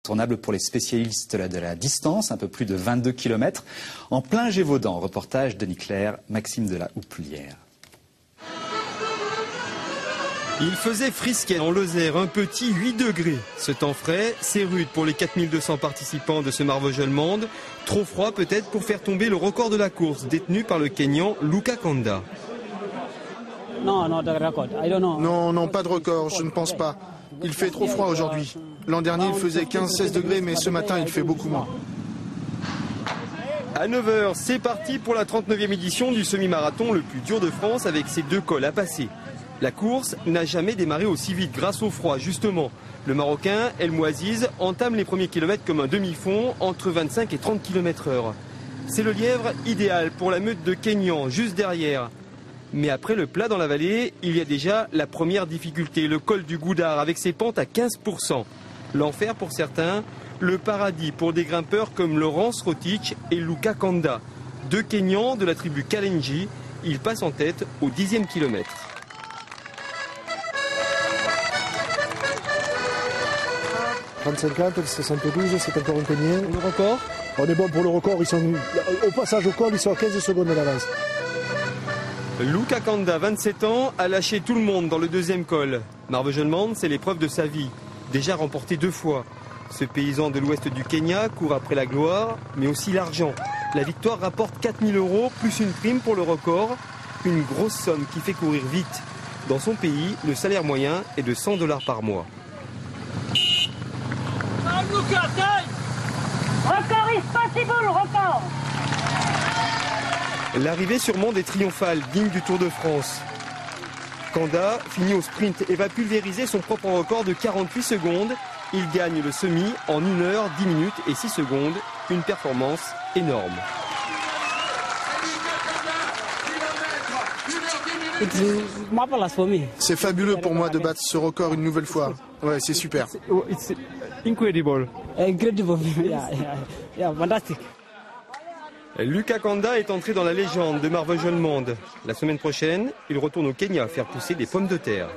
incontournable pour les spécialistes de la distance, un peu plus de 22 km. En plein Gévaudan, reportage Denis Claire, Maxime de la Houppelière. Il faisait frisquet en Lozère, un petit 8 degrés. Ce temps frais, c'est rude pour les 4200 participants de ce Marvejols-Monde. Trop froid peut-être pour faire tomber le record de la course détenu par le Kényan Luka Kanda. Non, pas de record, je ne pense pas. Il fait trop froid aujourd'hui. L'an dernier, il faisait 15-16 degrés, mais ce matin, il fait beaucoup moins. À 9h, c'est parti pour la 39e édition du semi-marathon le plus dur de France avec ses 2 cols à passer. La course n'a jamais démarré aussi vite grâce au froid, justement. Le Marocain El Mouaziz entame les premiers kilomètres comme un demi-fond entre 25 et 30 km/h. C'est le lièvre idéal pour la meute de Kényan, juste derrière. Mais après le plat dans la vallée, il y a déjà la première difficulté, le col du Goudard avec ses pentes à 15%. L'enfer pour certains, le paradis pour des grimpeurs comme Laurence Rotic et Luka Kanda. 2 Kenyans de la tribu Kalenji, ils passent en tête au 10e kilomètre. « 30-50, 72, c'est encore un Kenyan. Le record ? On est bon pour le record, au passage au col, ils sont à 15 secondes d'avance. Luka Kanda, 27 ans, a lâché tout le monde dans le 2e col. Marvejols-Monde, c'est l'épreuve de sa vie, déjà remportée 2 fois. Ce paysan de l'ouest du Kenya court après la gloire, mais aussi l'argent. La victoire rapporte 4000 € plus une prime pour le record, une grosse somme qui fait courir vite. Dans son pays, le salaire moyen est de 100 $ par mois. Record is possible, record. L'arrivée sur Monde est triomphale, digne du Tour de France. Kanda finit au sprint et va pulvériser son propre record de 48 secondes. Il gagne le semi en 1 h 10 minutes et 6 secondes. Une performance énorme. C'est fabuleux pour moi de battre ce record une nouvelle fois. Ouais, c'est super. Incredible. Fantastic. Luka Kanda est entré dans la légende de Marvejols-Monde. La semaine prochaine, il retourne au Kenya faire pousser des pommes de terre.